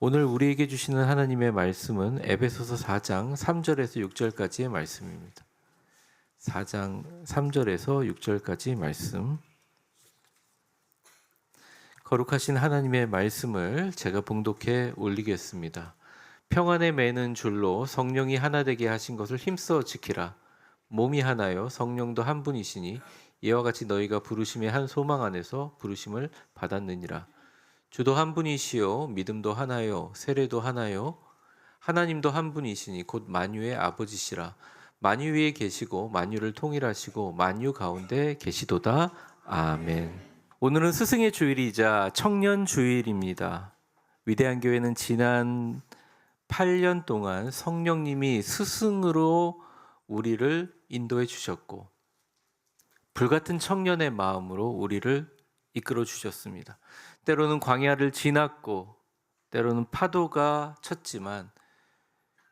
오늘 우리에게 주시는 하나님의 말씀은 에베소서 4장 3절에서 6절까지의 말씀입니다. 4장 3절에서 6절까지 말씀. 거룩하신 하나님의 말씀을 제가 봉독해 올리겠습니다. 평안에 매는 줄로 성령이 하나 되게 하신 것을 힘써 지키라. 몸이 하나요 성령도 한 분이시니 이와 같이 너희가 부르심의 한 소망 안에서 부르심을 받았느니라. 주도 한 분이시요 믿음도 하나요 세례도 하나요 하나님도 한 분이시니 곧 만유의 아버지시라. 만유 위에 계시고 만유를 통일하시고 만유 가운데 계시도다. 아멘. 오늘은 스승의 주일이자 청년 주일입니다. 위대한 교회는 지난 8년 동안 성령님이 스승으로 우리를 인도해 주셨고 불같은 청년의 마음으로 우리를 이끌어 주셨습니다. 때로는 광야를 지났고 때로는 파도가 쳤지만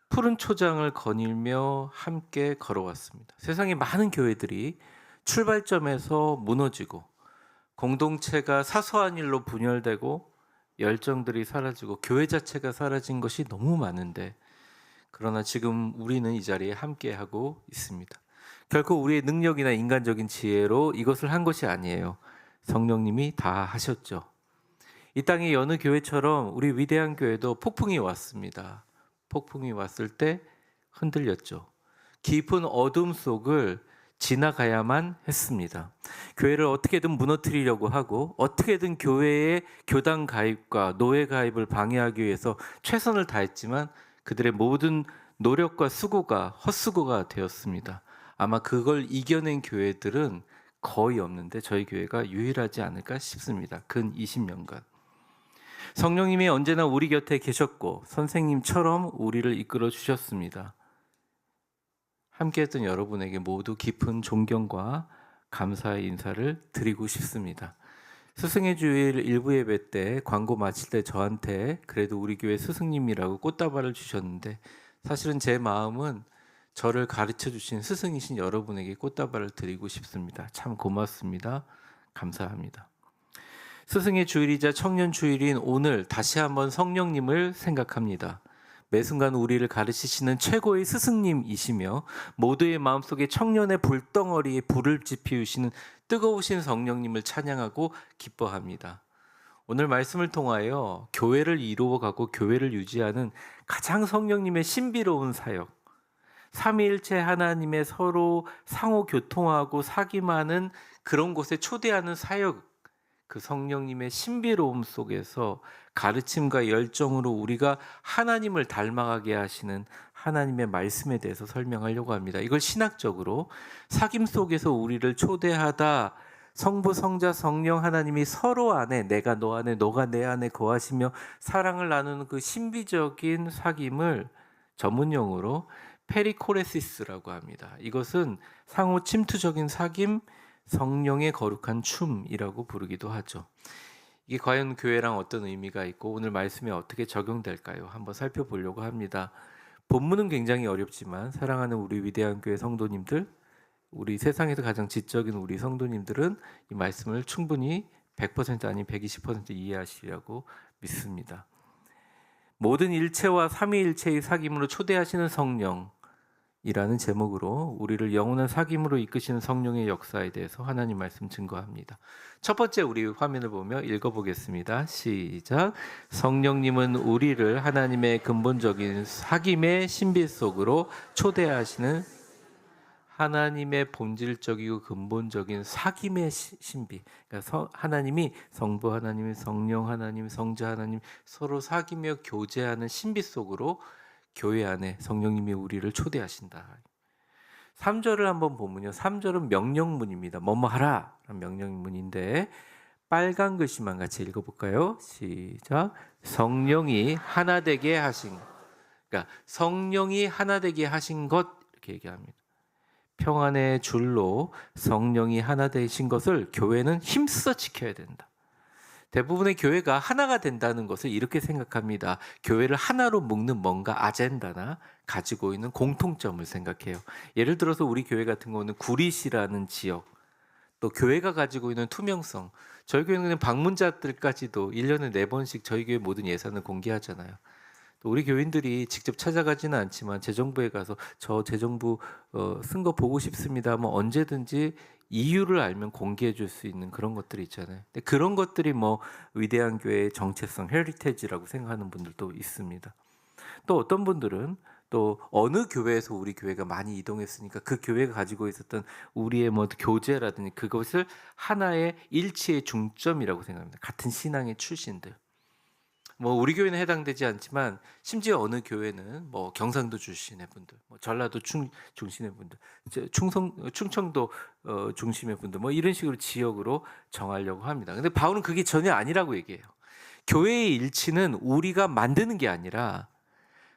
푸른 초장을 거닐며 함께 걸어왔습니다. 세상의 많은 교회들이 출발점에서 무너지고 공동체가 사소한 일로 분열되고 열정들이 사라지고 교회 자체가 사라진 것이 너무 많은데 그러나 지금 우리는 이 자리에 함께하고 있습니다. 결코 우리의 능력이나 인간적인 지혜로 이것을 한 것이 아니에요. 성령님이 다 하셨죠. 이 땅의 여느 교회처럼 우리 위대한 교회도 폭풍이 왔습니다. 폭풍이 왔을 때 흔들렸죠. 깊은 어둠 속을 지나가야만 했습니다. 교회를 어떻게든 무너뜨리려고 하고 어떻게든 교회의 교단 가입과 노예 가입을 방해하기 위해서 최선을 다했지만 그들의 모든 노력과 수고가 헛수고가 되었습니다. 아마 그걸 이겨낸 교회들은 거의 없는데 저희 교회가 유일하지 않을까 싶습니다. 근 20년간. 성령님이 언제나 우리 곁에 계셨고 선생님처럼 우리를 이끌어 주셨습니다. 함께했던 여러분에게 모두 깊은 존경과 감사의 인사를 드리고 싶습니다. 스승의 주일 일부 예배 때 광고 마칠 때 저한테 그래도 우리 교회 스승님이라고 꽃다발을 주셨는데 사실은 제 마음은 저를 가르쳐 주신 스승이신 여러분에게 꽃다발을 드리고 싶습니다. 참 고맙습니다. 감사합니다. 스승의 주일이자 청년 주일인 오늘 다시 한번 성령님을 생각합니다. 매 순간 우리를 가르치시는 최고의 스승님이시며 모두의 마음속에 청년의 불덩어리에 불을 지피우시는 뜨거우신 성령님을 찬양하고 기뻐합니다. 오늘 말씀을 통하여 교회를 이루어가고 교회를 유지하는 가장 성령님의 신비로운 사역, 삼위일체 하나님의 서로 상호 교통하고 사귐하는 그런 곳에 초대하는 사역, 그 성령님의 신비로움 속에서 가르침과 열정으로 우리가 하나님을 닮아가게 하시는 하나님의 말씀에 대해서 설명하려고 합니다. 이걸 신학적으로 사귐 속에서 우리를 초대하다 성부, 성자, 성령 하나님이 서로 안에 내가 너 안에 너가 내 안에 거하시며 사랑을 나누는 그 신비적인 사귐을 전문용어로 페리코레시스라고 합니다. 이것은 상호 침투적인 사귐, 성령의 거룩한 춤이라고 부르기도 하죠. 이게 과연 교회랑 어떤 의미가 있고 오늘 말씀에 어떻게 적용될까요? 한번 살펴보려고 합니다. 본문은 굉장히 어렵지만 사랑하는 우리 위대한 교회 성도님들, 우리 세상에서 가장 지적인 우리 성도님들은 이 말씀을 충분히 100% 아닌 120% 이해하시리라고 믿습니다. 모든 일체와 삼위일체의 사귐으로 초대하시는 성령 이라는 제목으로 우리를 영원한 사귐으로 이끄시는 성령의 역사에 대해서 하나님 말씀 증거합니다. 첫 번째 우리 화면을 보며 읽어보겠습니다. 시작. 성령님은 우리를 하나님의 근본적인 사귐의 신비 속으로 초대하시는 하나님의 본질적이고 근본적인 사귐의 신비. 그러니까 하나님이 성부 하나님, 성령 하나님, 성자 하나님 서로 사귀며 교제하는 신비 속으로 교회 안에 성령님이 우리를 초대하신다. 3절을 한번 보면요. 3절은 명령문입니다. 뭐뭐 하라 라는 명령문인데 빨간 글씨만 같이 읽어볼까요? 시작. 성령이 하나 되게 하신 것. 그러니까 성령이 하나 되게 하신 것 이렇게 얘기합니다. 평안의 줄로 성령이 하나 되신 것을 교회는 힘써 지켜야 된다. 대부분의 교회가 하나가 된다는 것을 이렇게 생각합니다. 교회를 하나로 묶는 뭔가 아젠다나 가지고 있는 공통점을 생각해요. 예를 들어서 우리 교회 같은 경우는 구릿이라는 지역, 또 교회가 가지고 있는 투명성, 저희 교회는 방문자들까지도 1년에 4번씩 저희 교회 모든 예산을 공개하잖아요. 또 우리 교인들이 직접 찾아가지는 않지만 재정부에 가서 저 재정부 쓴 거 보고 싶습니다. 뭐 언제든지 이유를 알면 공개해 줄 수 있는 그런 것들이 있잖아요. 근데 그런 것들이 뭐 위대한 교회의 정체성, 헤리테지라고 생각하는 분들도 있습니다. 또 어떤 분들은 또 어느 교회에서 우리 교회가 많이 이동했으니까 그 교회가 가지고 있었던 우리의 뭐 교제라든지 그것을 하나의 일치의 중점이라고 생각합니다. 같은 신앙의 출신들. 뭐 우리 교회는 해당되지 않지만 심지어 어느 교회는 뭐 경상도 출신의 분들, 뭐 전라도 중심의 분들, 충청도 중심의 분들, 뭐 이런 식으로 지역으로 정하려고 합니다. 근데 바울은 그게 전혀 아니라고 얘기해요. 교회의 일치는 우리가 만드는 게 아니라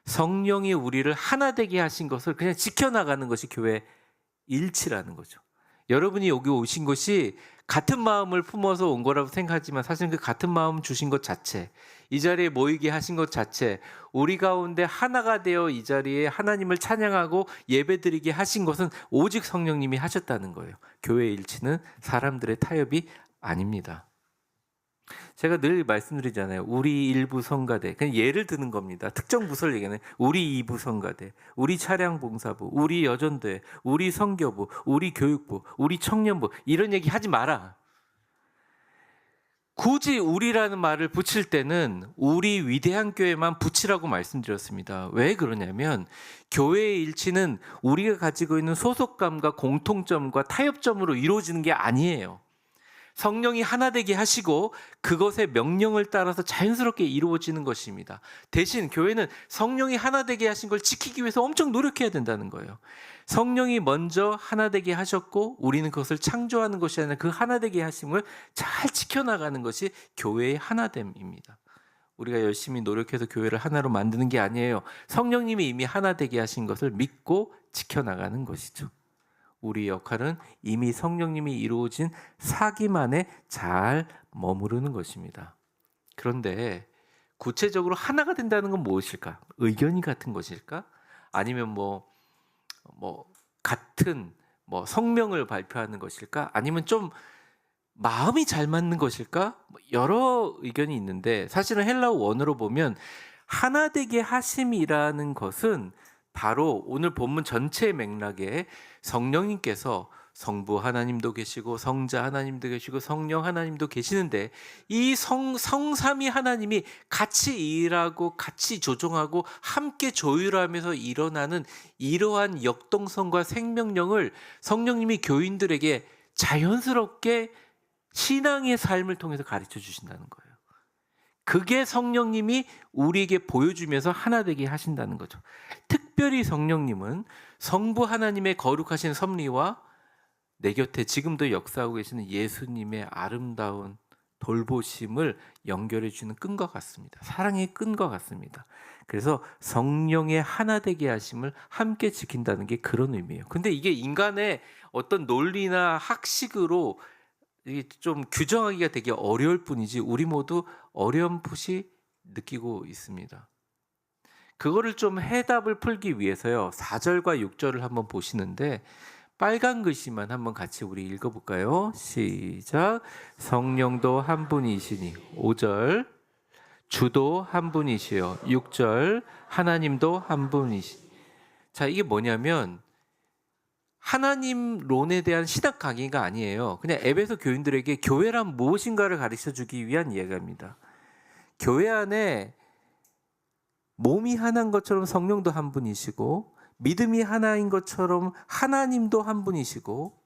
성령이 우리를 하나 되게 하신 것을 그냥 지켜나가는 것이 교회 일치라는 거죠. 여러분이 여기 오신 것이 같은 마음을 품어서 온 거라고 생각하지만 사실 그 같은 마음 주신 것 자체, 이 자리에 모이게 하신 것 자체, 우리 가운데 하나가 되어 이 자리에 하나님을 찬양하고 예배드리게 하신 것은 오직 성령님이 하셨다는 거예요. 교회의 일치는 사람들의 타협이 아닙니다. 제가 늘 말씀드리잖아요. 우리 일부 성가대. 그냥 예를 드는 겁니다. 특정 부서를 얘기하는 우리 이부 성가대, 우리 차량봉사부, 우리 여전대, 우리 선교부, 우리 교육부, 우리 청년부 이런 얘기 하지 마라. 굳이 우리라는 말을 붙일 때는 우리 위대한 교회만 붙이라고 말씀드렸습니다. 왜 그러냐면 교회의 일치는 우리가 가지고 있는 소속감과 공통점과 타협점으로 이루어지는 게 아니에요. 성령이 하나 되게 하시고 그것의 명령을 따라서 자연스럽게 이루어지는 것입니다. 대신 교회는 성령이 하나 되게 하신 걸 지키기 위해서 엄청 노력해야 된다는 거예요. 성령이 먼저 하나 되게 하셨고 우리는 그것을 창조하는 것이 아니라 그 하나 되게 하심을 잘 지켜나가는 것이 교회의 하나됨입니다. 우리가 열심히 노력해서 교회를 하나로 만드는 게 아니에요. 성령님이 이미 하나 되게 하신 것을 믿고 지켜나가는 것이죠. 우리 역할은 이미 성령님이 이루어진 사귐 안에 잘 머무르는 것입니다. 그런데 구체적으로 하나가 된다는 건 무엇일까? 의견이 같은 것일까? 아니면 뭐 같은 성명을 발표하는 것일까? 아니면 좀 마음이 잘 맞는 것일까? 여러 의견이 있는데 사실은 헬라어 원어로 보면 하나 되게 하심이라는 것은 바로 오늘 본문 전체의 맥락에 성령님께서 성부 하나님도 계시고 성자 하나님도 계시고 성령 하나님도 계시는데 이 성삼위 하나님이 같이 일하고 같이 조종하고 함께 조율하면서 일어나는 이러한 역동성과 생명력을 성령님이 교인들에게 자연스럽게 신앙의 삶을 통해서 가르쳐 주신다는 거예요. 그게 성령님이 우리에게 보여주면서 하나 되게 하신다는 거죠. 특별히 성령님은 성부 하나님의 거룩하신 섭리와 내 곁에 지금도 역사하고 계시는 예수님의 아름다운 돌보심을 연결해 주는 끈과 같습니다. 사랑의 끈과 같습니다. 그래서 성령의 하나 되게 하심을 함께 지킨다는 게 그런 의미예요. 근데 이게 인간의 어떤 논리나 학식으로 이게 좀 규정하기가 되게 어려울 뿐이지 우리 모두 어렴풋이 느끼고 있습니다. 그거를 좀 해답을 풀기 위해서요. 4절과 6절을 한번 보시는데 빨간 글씨만 한번 같이 우리 읽어볼까요? 시작. 성령도 한 분이시니 5절 주도 한 분이시요 6절 하나님도 한 분이시. 자, 이게 뭐냐면 하나님론에 대한 신학 강의가 아니에요. 그냥 에베소 교인들에게 교회란 무엇인가를 가르쳐 주기 위한 이야기입니다. 교회 안에 몸이 하나인 것처럼 성령도 한 분이시고 믿음이 하나인 것처럼 하나님도 한 분이시고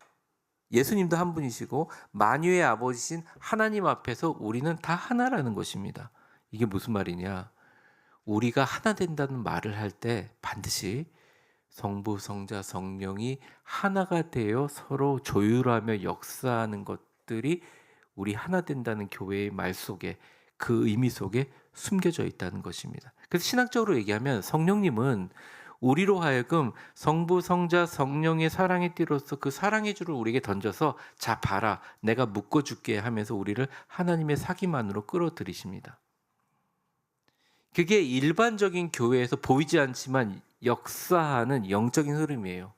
예수님도 한 분이시고 만유의 아버지신 하나님 앞에서 우리는 다 하나라는 것입니다. 이게 무슨 말이냐? 우리가 하나 된다는 말을 할 때 반드시 성부, 성자, 성령이 하나가 되어 서로 조율하며 역사하는 것들이 우리 하나 된다는 교회의 말 속에 그 의미 속에 숨겨져 있다는 것입니다. 그래서 신학적으로 얘기하면 성령님은 우리로 하여금 성부, 성자, 성령의 사랑의 띠로서 그 사랑의 줄을 우리에게 던져서 자 봐라 내가 묶어줄게 하면서 우리를 하나님의 사귐 안으로 끌어들이십니다. 그게 일반적인 교회에서 보이지 않지만 역사하는 영적인 흐름이에요.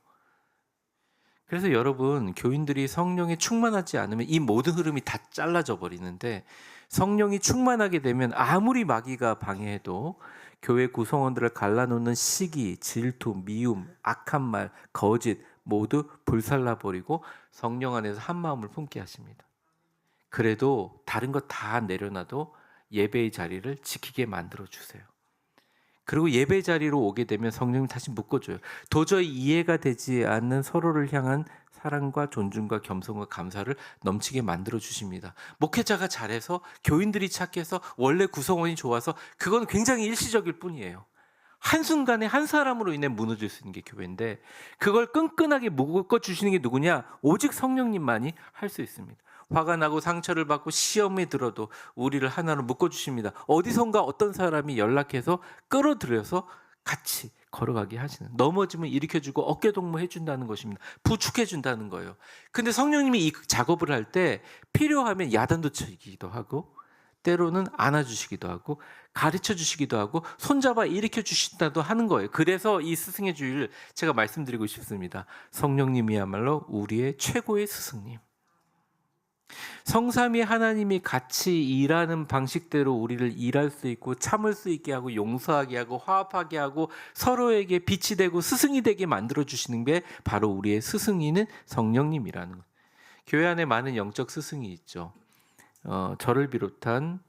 그래서 여러분, 교인들이 성령에 충만하지 않으면 이 모든 흐름이 다 잘라져 버리는데, 성령이 충만하게 되면 아무리 마귀가 방해해도 교회 구성원들을 갈라놓는 시기, 질투, 미움, 악한 말, 거짓 모두 불살라 버리고 성령 안에서 한 마음을 품게 하십니다. 그래도 다른 거 다 내려놔도 예배의 자리를 지키게 만들어 주세요. 그리고 예배 자리로 오게 되면 성령님 다시 묶어줘요. 도저히 이해가 되지 않는 서로를 향한 사랑과 존중과 겸손과 감사를 넘치게 만들어 주십니다. 목회자가 잘해서, 교인들이 착해서, 원래 구성원이 좋아서, 그건 굉장히 일시적일 뿐이에요. 한순간에 한 사람으로 인해 무너질 수 있는 게 교회인데, 그걸 끈끈하게 묶어주시는 게 누구냐? 오직 성령님만이 할 수 있습니다. 화가 나고 상처를 받고 시험에 들어도 우리를 하나로 묶어주십니다. 어디선가 어떤 사람이 연락해서 끌어들여서 같이 걸어가게 하시는, 넘어지면 일으켜주고 어깨동무 해준다는 것입니다. 부축해준다는 거예요. 근데 성령님이 이 작업을 할 때 필요하면 야단도 치기도 하고, 때로는 안아주시기도 하고, 가르쳐 주시기도 하고, 손잡아 일으켜 주신다도 하는 거예요. 그래서 이 스승의 주의를 제가 말씀드리고 싶습니다. 성령님이야말로 우리의 최고의 스승님. 성삼위 하나님이 같이 일하는 방식대로 우리를 일할 수 있고, 참을 수 있게 하고, 용서하게 하고, 화합하게 하고, 서로에게 빛이 되고 스승이 되게 만들어 주시는 게 바로 우리의 스승이는 성령님이라는 거예요. 교회 안에 많은 영적 스승이 있죠. 저를 비롯한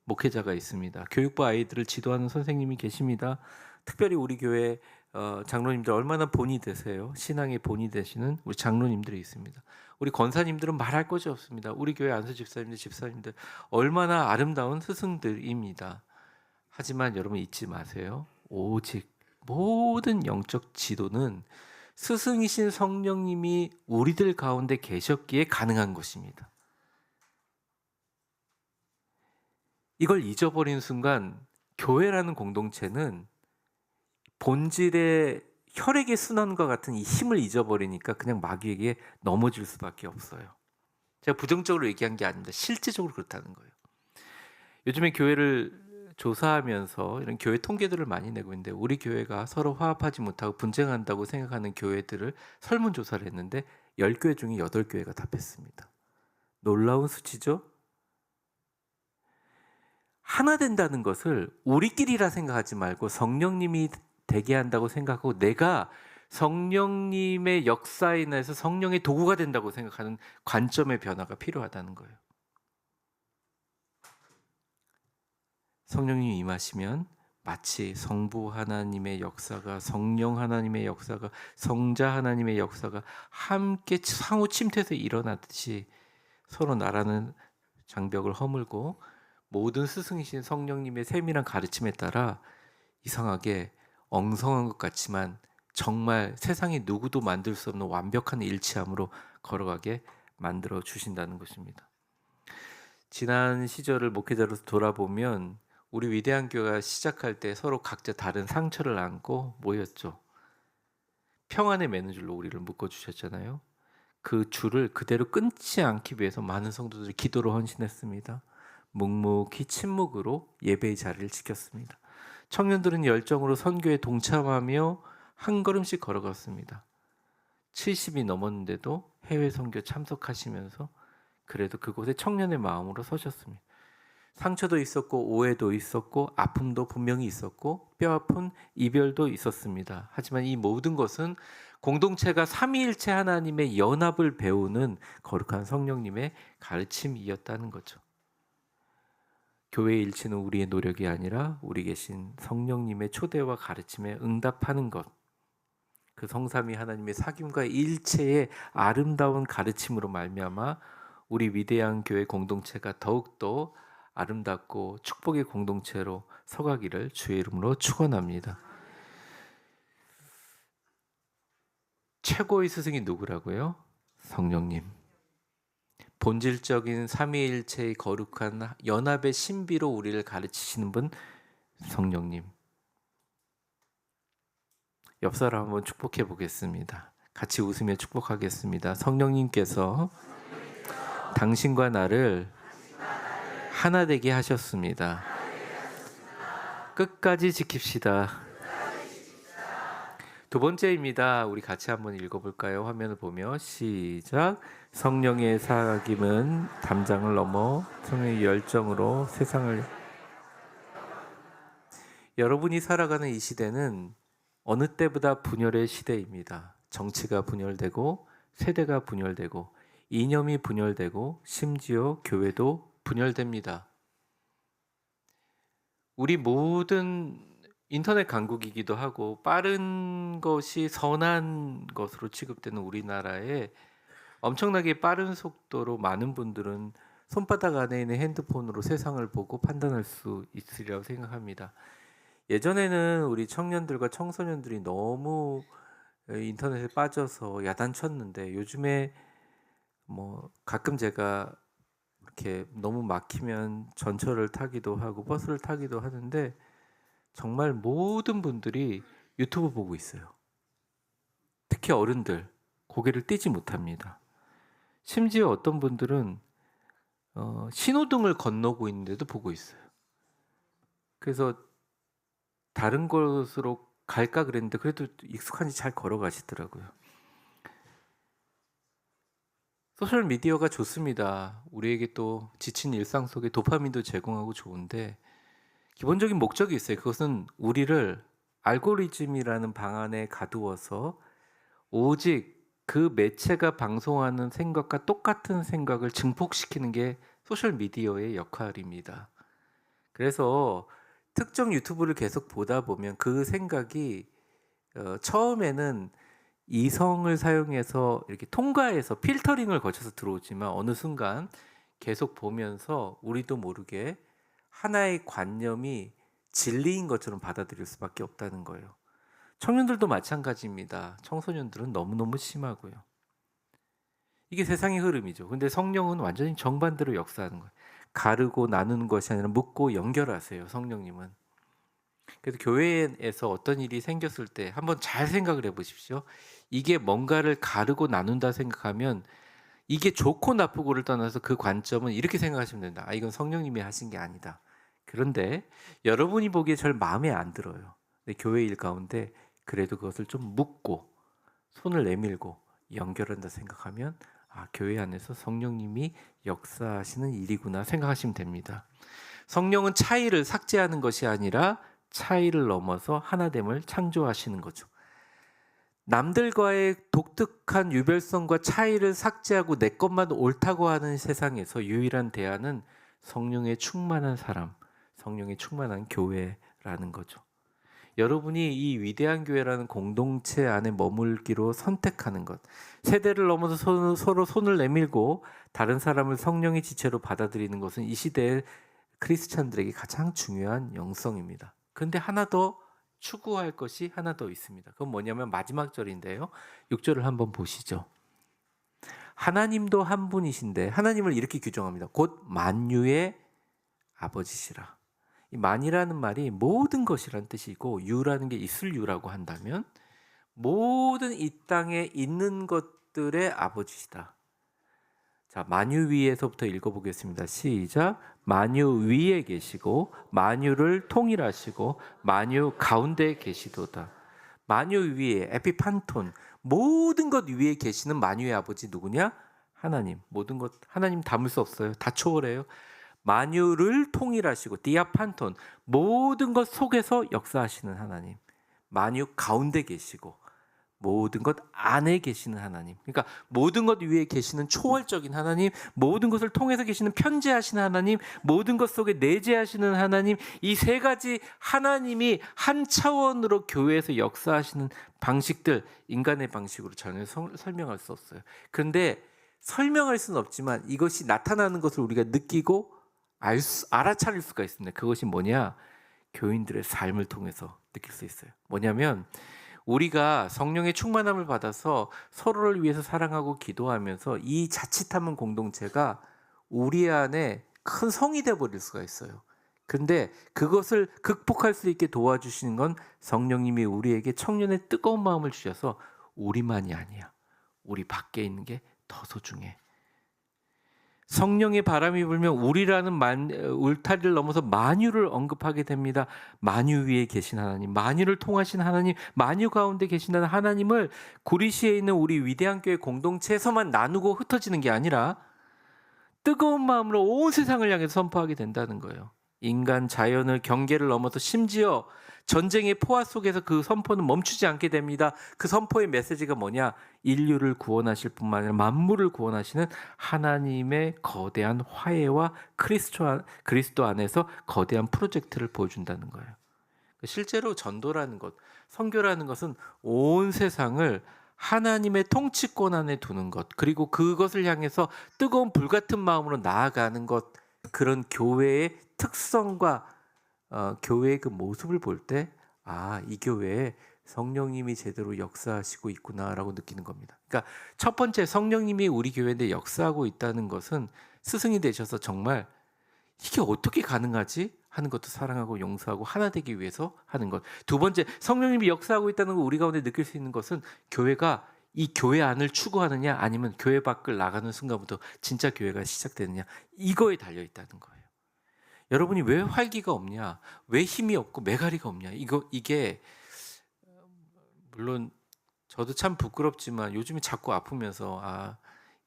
목회자가 있습니다. 교육부 아이들을 지도하는 선생님이 계십니다. 특별히 우리 교회 장로님들 얼마나 본이 되세요? 신앙의 본이 되시는 우리 장로님들이 있습니다. 우리 권사님들은 말할 것이 없습니다. 우리 교회 안수 집사님들, 집사님들 얼마나 아름다운 스승들입니다. 하지만 여러분 잊지 마세요. 오직 모든 영적 지도는 스승이신 성령님이 우리들 가운데 계셨기에 가능한 것입니다. 이걸 잊어버린 순간 교회라는 공동체는 본질의 혈액의 순환과 같은 이 힘을 잊어버리니까 그냥 마귀에게 넘어질 수밖에 없어요. 제가 부정적으로 얘기한 게 아닙니다. 실제적으로 그렇다는 거예요. 요즘에 교회를 조사하면서 이런 교회 통계들을 많이 내고 있는데, 우리 교회가 서로 화합하지 못하고 분쟁한다고 생각하는 교회들을 설문조사를 했는데 10교회 중에 8교회가 답했습니다. 놀라운 수치죠? 하나 된다는 것을 우리끼리라 생각하지 말고 성령님이 되게 한다고 생각하고, 내가 성령님의 역사에 인해서 성령의 도구가 된다고 생각하는 관점의 변화가 필요하다는 거예요. 성령님이 임하시면 마치 성부 하나님의 역사가, 성령 하나님의 역사가, 성자 하나님의 역사가 함께 상호 침투해서 일어나듯이 서로 나라는 장벽을 허물고, 모든 스승이신 성령님의 세밀한 가르침에 따라 이상하게 엉성한 것 같지만 정말 세상에 누구도 만들 수 없는 완벽한 일치함으로 걸어가게 만들어 주신다는 것입니다. 지난 시절을 목회자로서 돌아보면 우리 위대한 교회가 시작할 때 서로 각자 다른 상처를 안고 모였죠. 평안에 매는 줄로 우리를 묶어주셨잖아요. 그 줄을 그대로 끊지 않기 위해서 많은 성도들이 기도로 헌신했습니다. 묵묵히 침묵으로 예배의 자리를 지켰습니다. 청년들은 열정으로 선교에 동참하며 한 걸음씩 걸어갔습니다. 70이 넘었는데도 해외 선교 참석하시면서 그래도 그곳에 청년의 마음으로 서셨습니다. 상처도 있었고 오해도 있었고 아픔도 분명히 있었고 뼈아픈 이별도 있었습니다. 하지만 이 모든 것은 공동체가 삼위일체 하나님의 연합을 배우는 거룩한 성령님의 가르침이었다는 거죠. 교회의 일치는 우리의 노력이 아니라 우리 계신 성령님의 초대와 가르침에 응답하는 것, 그 성삼위 하나님의 사귐과 일체의 아름다운 가르침으로 말미암아 우리 위대한 교회 공동체가 더욱더 아름답고 축복의 공동체로 서가기를 주의 이름으로 축원합니다. 최고의 스승이 누구라고요? 성령님. 본질적인 삼위일체의 거룩한 연합의 신비로 우리를 가르치시는 분 성령님. 옆 사람 한번 축복해 보겠습니다. 같이 웃으며 축복하겠습니다. 성령님께서 당신과 나를 하나 되게 하셨습니다. 끝까지 지킵시다. 두 번째입니다. 우리 같이 한번 읽어볼까요? 화면을 보며 시작. 성령의 사귐은 담장을 넘어 성령의 열정으로 세상을. 여러분이 살아가는 이 시대는 어느 때보다 분열의 시대입니다. 정치가 분열되고 세대가 분열되고 이념이 분열되고 심지어 교회도 분열됩니다. 우리 모든 인터넷 강국이기도 하고 빠른 것이 선한 것으로 취급되는 우리나라에 엄청나게 빠른 속도로 많은 분들은 손바닥 안에 있는 핸드폰으로 세상을 보고 판단할 수 있으리라고 생각합니다. 예전에는 우리 청년들과 청소년들이 너무 인터넷에 빠져서 야단쳤는데 요즘에 뭐 가끔 제가 이렇게 너무 막히면 전철을 타기도 하고 버스를 타기도 하는데 정말 모든 분들이 유튜브 보고 있어요. 특히 어른들 고개를 떼지 못합니다. 심지어 어떤 분들은 신호등을 건너고 있는데도 보고 있어요. 그래서 다른 곳으로 갈까 그랬는데 그래도 익숙한지 잘 걸어가시더라고요. 소셜 미디어가 좋습니다. 우리에게 또 지친 일상 속에 도파민도 제공하고 좋은데 기본적인 목적이 있어요. 그것은 우리를 알고리즘이라는 방 안에 가두어서 오직 그 매체가 방송하는 생각과 똑같은 생각을 증폭시키는 게 소셜 미디어의 역할입니다. 그래서 특정 유튜브를 계속 보다 보면 그 생각이 처음에는 이성을 사용해서 이렇게 통과해서 필터링을 거쳐서 들어오지만 어느 순간 계속 보면서 우리도 모르게 하나의 관념이 진리인 것처럼 받아들일 수밖에 없다는 거예요. 청년들도 마찬가지입니다. 청소년들은 너무너무 심하고요. 이게 세상의 흐름이죠. 근데 성령은 완전히 정반대로 역사하는 거예요. 가르고 나누는 것이 아니라 묶고 연결하세요. 성령님은. 그래서 교회에서 어떤 일이 생겼을 때 한번 잘 생각을 해보십시오. 이게 뭔가를 가르고 나눈다 생각하면 이게 좋고 나쁘고를 떠나서 그 관점은 이렇게 생각하시면 된다. 아, 이건 성령님이 하신 게 아니다. 그런데 여러분이 보기에 절 마음에 안 들어요. 근데 교회 일 가운데 그래도 그것을 좀 묻고 손을 내밀고 연결한다 생각하면 아, 교회 안에서 성령님이 역사하시는 일이구나 생각하시면 됩니다. 성령은 차이를 삭제하는 것이 아니라 차이를 넘어서 하나됨을 창조하시는 거죠. 남들과의 독특한 유별성과 차이를 삭제하고 내 것만 옳다고 하는 세상에서 유일한 대안은 성령의 충만한 사람, 성령의 충만한 교회라는 거죠. 여러분이 이 위대한 교회라는 공동체 안에 머물기로 선택하는 것, 세대를 넘어서 서로 손을 내밀고 다른 사람을 성령의 지체로 받아들이는 것은 이 시대의 크리스찬들에게 가장 중요한 영성입니다. 그런데 하나 더 추구할 것이 하나 더 있습니다. 그건 뭐냐면 마지막 절인데요. 6절을 한번 보시죠. 하나님도 한 분이신데 하나님을 이렇게 규정합니다. 곧 만유의 아버지시라. 이 만이라는 말이 모든 것이란 뜻이고 유라는 게 있을 유라고 한다면 모든 이 땅에 있는 것들의 아버지시다. 자, 만유 위에서부터 읽어보겠습니다. 시작. 만유 위에 계시고 만유를 통일하시고 만유 가운데 계시도다. 만유 위에 에피판톤 모든 것 위에 계시는 만유의 아버지 누구냐? 하나님. 모든 것 하나님 담을 수 없어요. 다 초월해요. 만유를 통일하시고 디아판톤 모든 것 속에서 역사하시는 하나님. 만유 가운데 계시고 모든 것 안에 계시는 하나님. 그러니까 모든 것 위에 계시는 초월적인 하나님, 모든 것을 통해서 계시는 편재하시는 하나님, 모든 것 속에 내재하시는 하나님, 이 세 가지 하나님이 한 차원으로 교회에서 역사하시는 방식들, 인간의 방식으로 전혀 설명할 수 없어요. 그런데 설명할 수는 없지만 이것이 나타나는 것을 우리가 느끼고 알아차릴 수가 있습니다. 그것이 뭐냐? 교인들의 삶을 통해서 느낄 수 있어요. 뭐냐면 우리가 성령의 충만함을 받아서 서로를 위해서 사랑하고 기도하면서 이 자칫하면 공동체가 우리 안에 큰 성이 되어버릴 수가 있어요. 근데 그것을 극복할 수 있게 도와주시는 건 성령님이 우리에게 청년의 뜨거운 마음을 주셔서 우리만이 아니야. 우리 밖에 있는 게 더 소중해. 성령의 바람이 불면 우리라는 울타리를 넘어서 만유를 언급하게 됩니다. 만유 위에 계신 하나님, 만유를 통하신 하나님, 만유 가운데 계신다는 하나님을 구리시에 있는 우리 위대한 교회 공동체에서만 나누고 흩어지는 게 아니라 뜨거운 마음으로 온 세상을 향해서 선포하게 된다는 거예요. 인간, 자연을, 경계를 넘어서 심지어 전쟁의 포화 속에서 그 선포는 멈추지 않게 됩니다. 그 선포의 메시지가 뭐냐? 인류를 구원하실 뿐만 아니라 만물을 구원하시는 하나님의 거대한 화해와 그리스도 안에서 거대한 프로젝트를 보여준다는 거예요. 실제로 전도라는 것, 선교라는 것은 온 세상을 하나님의 통치권 안에 두는 것, 그리고 그것을 향해서 뜨거운 불같은 마음으로 나아가는 것, 그런 교회의 특성과 교회의 그 모습을 볼 때, 이 교회에 성령님이 제대로 역사하시고 있구나라고 느끼는 겁니다. 그러니까 첫 번째, 성령님이 우리 교회에 역사하고 있다는 것은 스승이 되셔서 정말 이게 어떻게 가능하지? 하는 것도 사랑하고 용서하고 하나 되기 위해서 하는 것. 두 번째, 성령님이 역사하고 있다는 걸 우리 가운데 느낄 수 있는 것은 교회가 이 교회 안을 추구하느냐 아니면 교회 밖을 나가는 순간부터 진짜 교회가 시작되느냐, 이거에 달려 있다는 거예요. 여러분이 왜 활기가 없냐, 왜 힘이 없고 메가리가 없냐, 이게 물론 저도 참 부끄럽지만 요즘에 자꾸 아프면서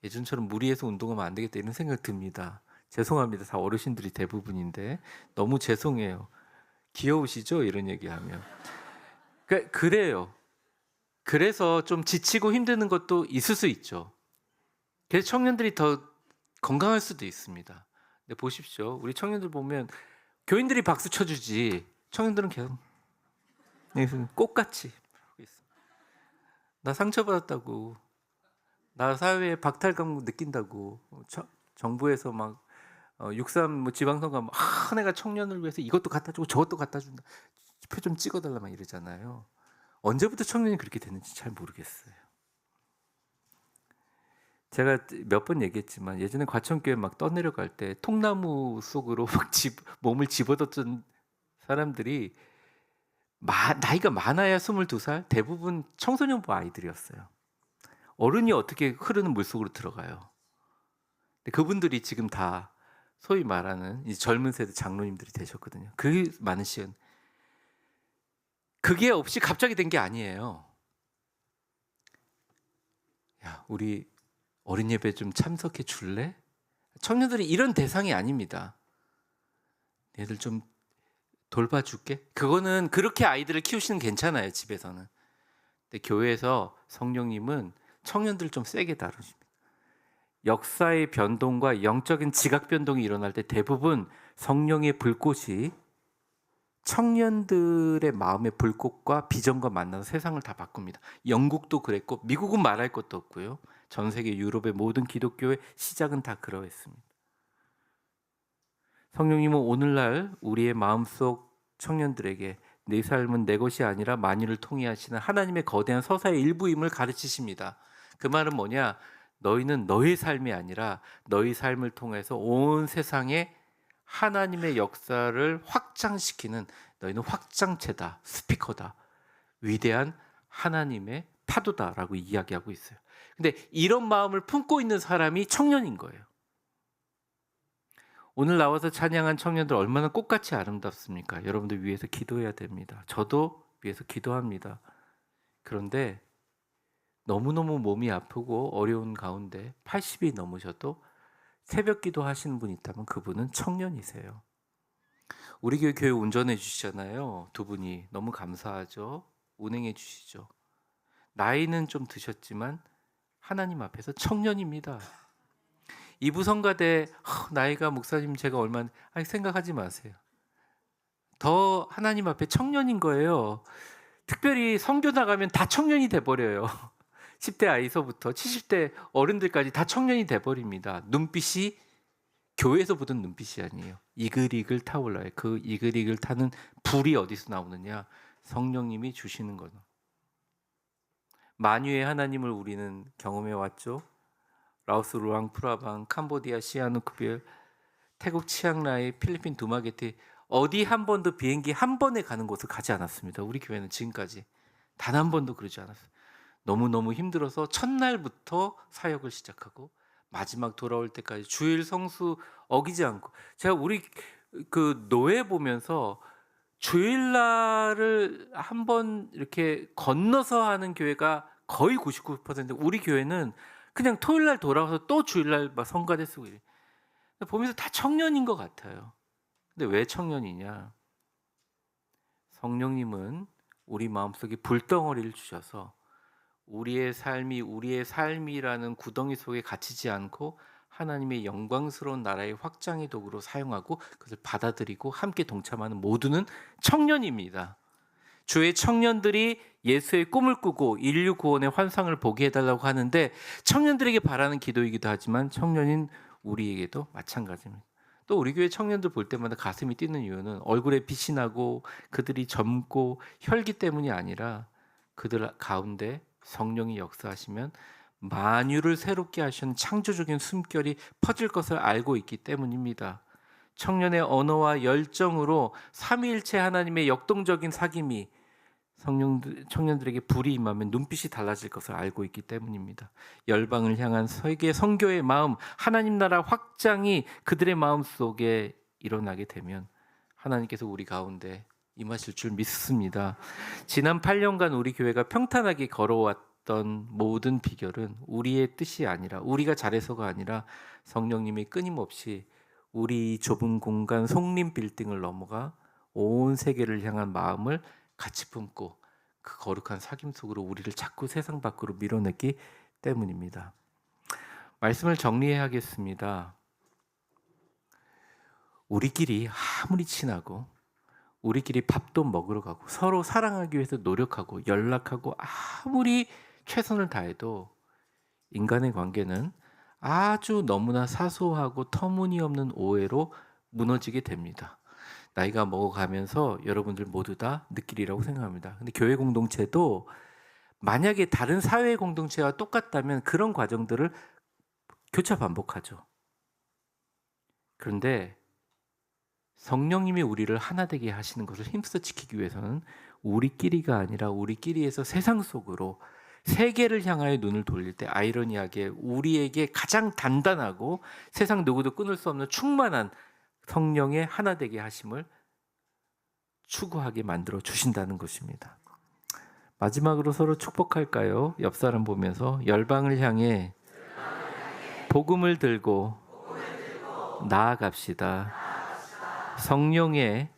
예전처럼 무리해서 운동하면 안 되겠다 이런 생각 듭니다. 죄송합니다. 다 어르신들이 대부분인데 너무 죄송해요. 귀여우시죠? 이런 얘기하면. 그래요. 그래서 좀 지치고 힘드는 것도 있을 수 있죠. 그래서 청년들이 더 건강할 수도 있습니다. 근데 보십시오. 우리 청년들 보면 교인들이 박수 쳐주지 청년들은 계속 꽃같이 나 상처받았다고, 나 사회에 박탈감 느낀다고, 정부에서 막 6.3 지방선거 내가 청년을 위해서 이것도 갖다 주고 저것도 갖다 준다, 표 좀 찍어달라 막 이러잖아요. 언제부터 청년이 그렇게 됐는지 잘 모르겠어요. 제가 몇 번 얘기했지만 예전에 과천교회 막 떠내려갈 때 통나무 속으로 막 몸을 집어넣던 사람들이 나이가 많아야 22살, 대부분 청소년부 아이들이었어요. 어른이 어떻게 흐르는 물속으로 들어가요? 근데 그분들이 지금 다 소위 말하는 이 젊은 세대 장로님들이 되셨거든요. 그 많은 시간, 그게 없이 갑자기 된 게 아니에요. 야, 우리 어린 예배 좀 참석해 줄래? 청년들이 이런 대상이 아닙니다. 얘들 좀 돌봐줄게. 그거는 그렇게 아이들을 키우시는 괜찮아요, 집에서는. 근데 교회에서 성령님은 청년들 좀 세게 다루십니다. 역사의 변동과 영적인 지각 변동이 일어날 때 대부분 성령의 불꽃이 청년들의 마음의 불꽃과 비전과 만나서 세상을 다 바꿉니다. 영국도 그랬고 미국은 말할 것도 없고요. 전 세계 유럽의 모든 기독교의 시작은 다 그러했습니다. 성령님은 오늘날 우리의 마음속 청년들에게 내 삶은 내 것이 아니라 만유를 통해하시는 하나님의 거대한 서사의 일부임을 가르치십니다. 그 말은 뭐냐? 너희는 너의 삶이 아니라 너희 삶을 통해서 온 세상에 하나님의 역사를 확장시키는, 너희는 확장체다, 스피커다, 위대한 하나님의 파도다라고 이야기하고 있어요. 근데 이런 마음을 품고 있는 사람이 청년인 거예요. 오늘 나와서 찬양한 청년들 얼마나 꽃같이 아름답습니까? 여러분들 위해서 기도해야 됩니다. 저도 위해서 기도합니다. 그런데 너무너무 몸이 아프고 어려운 가운데 80이 넘으셔도 새벽 기도 하시는 분이 있다면 그분은 청년이세요. 우리 교회 운전해 주시잖아요. 두 분이 너무 감사하죠. 운행해 주시죠. 나이는 좀 드셨지만 하나님 앞에서 청년입니다. 이부성가대 나이가 목사님 제가 얼마나 생각하지 마세요. 더 하나님 앞에 청년인 거예요. 특별히 선교 나가면 다 청년이 돼버려요. 10대 아이서부터 70대 어른들까지 다 청년이 돼버립니다. 눈빛이 교회에서 보던 눈빛이 아니에요. 이글이글 타올라요. 그 이글이글 타는 불이 어디서 나오느냐? 성령님이 주시는 거죠. 만유의 하나님을 우리는 경험해 왔죠. 라오스 루앙프라방, 캄보디아 시아누크빌, 태국 치앙라이, 필리핀 두마게티, 어디 한 번도 비행기 한 번에 가는 곳을 가지 않았습니다. 우리 교회는 지금까지 단 한 번도 그러지 않았어요. 너무너무 힘들어서 첫날부터 사역을 시작하고 마지막 돌아올 때까지 주일 성수 어기지 않고. 제가 우리 그 노예 보면서 주일날을 한번 이렇게 건너서 하는 교회가 거의 99%. 우리 교회는 그냥 토요일날 돌아와서 또 주일날 막 성가대 쓰고 이래. 보면서 다 청년인 것 같아요. 근데 왜 청년이냐? 성령님은 우리 마음속에 불덩어리를 주셔서 우리의 삶이라는 구덩이 속에 갇히지 않고 하나님의 영광스러운 나라의 확장의 도구로 사용하고 그것을 받아들이고 함께 동참하는 모두는 청년입니다. 주의 청년들이 예수의 꿈을 꾸고 인류 구원의 환상을 보게 해달라고 하는데, 청년들에게 바라는 기도이기도 하지만 청년인 우리에게도 마찬가지입니다. 또 우리 교회 청년들 볼 때마다 가슴이 뛰는 이유는 얼굴에 빛이 나고 그들이 젊고 혈기 때문이 아니라 그들 가운데 성령이 역사하시면 만유를 새롭게 하시는 창조적인 숨결이 퍼질 것을 알고 있기 때문입니다. 청년의 언어와 열정으로 삼위일체 하나님의 역동적인 사귐이 청년들에게 불이 임하면 눈빛이 달라질 것을 알고 있기 때문입니다. 열방을 향한 세계 선교의 마음, 하나님 나라 확장이 그들의 마음속에 일어나게 되면 하나님께서 우리 가운데 임하실 줄 믿습니다. 지난 8년간 우리 교회가 평탄하게 걸어왔던 모든 비결은 우리의 뜻이 아니라, 우리가 잘해서가 아니라 성령님이 끊임없이 우리 좁은 공간 송림 빌딩을 넘어가 온 세계를 향한 마음을 같이 품고 그 거룩한 사귐 속으로 우리를 자꾸 세상 밖으로 밀어내기 때문입니다. 말씀을 정리해야겠습니다. 우리끼리 아무리 친하고 우리끼리 밥도 먹으러 가고 서로 사랑하기 위해서 노력하고 연락하고 아무리 최선을 다해도 인간의 관계는 아주 너무나 사소하고 터무니없는 오해로 무너지게 됩니다. 나이가 먹어가면서 여러분들 모두 다 느끼리라고 생각합니다. 근데 교회 공동체도 만약에 다른 사회 공동체와 똑같다면 그런 과정들을 교차 반복하죠. 그런데 성령님이 우리를 하나 되게 하시는 것을 힘써 지키기 위해서는 우리끼리가 아니라 우리끼리에서 세상 속으로 세계를 향하여 눈을 돌릴 때 아이러니하게 우리에게 가장 단단하고 세상 누구도 끊을 수 없는 충만한 성령의 하나 되게 하심을 추구하게 만들어 주신다는 것입니다. 마지막으로 서로 축복할까요? 옆 사람 보면서 열방을 향해 복음을 들고 나아갑시다. 성령의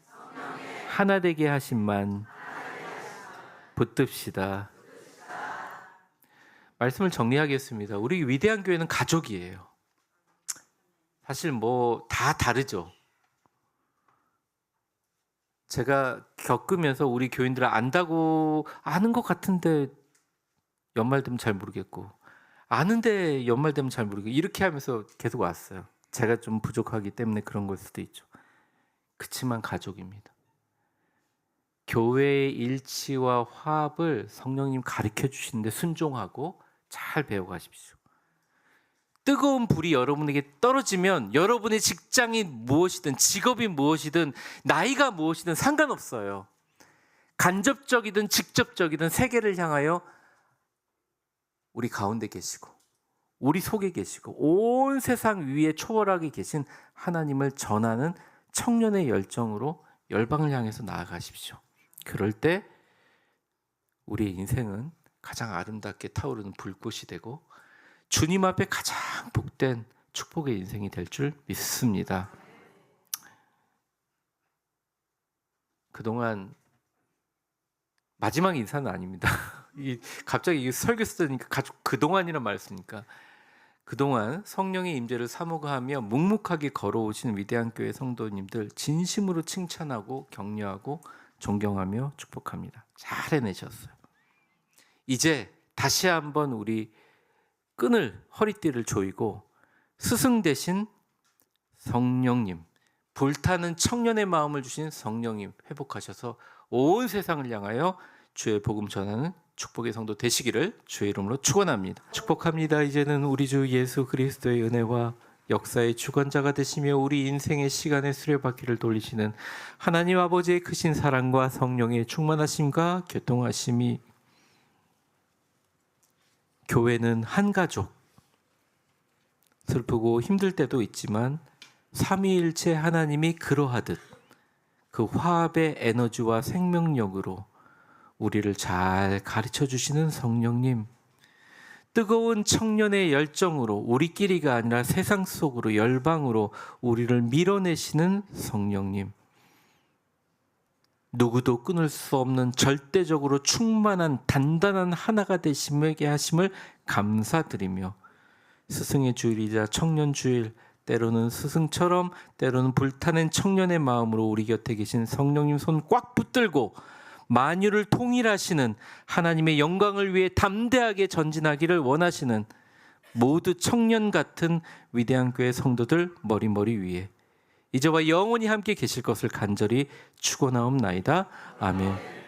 하나 되게 하심만 붙듭시다. 말씀을 정리하겠습니다. 우리 위대한 교회는 가족이에요. 사실 뭐 다 다르죠. 제가 겪으면서 우리 교인들을 안다고 아는 것 같은데 연말 되면 잘 모르겠고, 아는데 연말 되면 잘 모르겠고, 이렇게 하면서 계속 왔어요. 제가 좀 부족하기 때문에 그런 걸 수도 있죠. 그치만 가족입니다. 교회의 일치와 화합을 성령님 가르쳐 주시는데 순종하고 잘 배워가십시오. 뜨거운 불이 여러분에게 떨어지면 여러분의 직장이 무엇이든 직업이 무엇이든 나이가 무엇이든 상관없어요. 간접적이든 직접적이든 세계를 향하여 우리 가운데 계시고 우리 속에 계시고 온 세상 위에 초월하게 계신 하나님을 전하는 청년의 열정으로 열방을 향해서 나아가십시오. 그럴 때 우리의 인생은 가장 아름답게 타오르는 불꽃이 되고 주님 앞에 가장 복된 축복의 인생이 될 줄 믿습니다. 그동안 마지막 인사는 아닙니다. 갑자기 설교 쓰니까 그동안이란 말 쓰니까 그동안 성령의 임재를 사모하며 묵묵하게 걸어오신 위대한 교회 성도님들 진심으로 칭찬하고 격려하고 존경하며 축복합니다. 잘 해내셨어요. 이제 다시 한번 우리 허리띠를 조이고 스승 대신 성령님, 불타는 청년의 마음을 주신 성령님 회복하셔서 온 세상을 향하여 주의 복음 전하는 축복의 성도 되시기를 주의 이름으로 축원합니다. 축복합니다. 이제는 우리 주 예수 그리스도의 은혜와 역사의 주관자가 되시며 우리 인생의 시간의 수레바퀴를 돌리시는 하나님 아버지의 크신 사랑과 성령의 충만하심과 교통하심이, 교회는 한 가족, 슬프고 힘들 때도 있지만 삼위일체 하나님이 그러하듯 그 화합의 에너지와 생명력으로 우리를 잘 가르쳐 주시는 성령님, 뜨거운 청년의 열정으로 우리끼리가 아니라 세상 속으로 열방으로 우리를 밀어내시는 성령님, 누구도 끊을 수 없는 절대적으로 충만한 단단한 하나가 되시게 하심을 감사드리며 스승의 주일이자 청년 주일, 때로는 스승처럼 때로는 불타는 청년의 마음으로 우리 곁에 계신 성령님 손 꽉 붙들고 만유를 통일하시는 하나님의 영광을 위해 담대하게 전진하기를 원하시는 모두 청년 같은 위대한 교회 성도들 머리머리 위에 이제와 영원히 함께 계실 것을 간절히 축원하옵나이다. 아멘.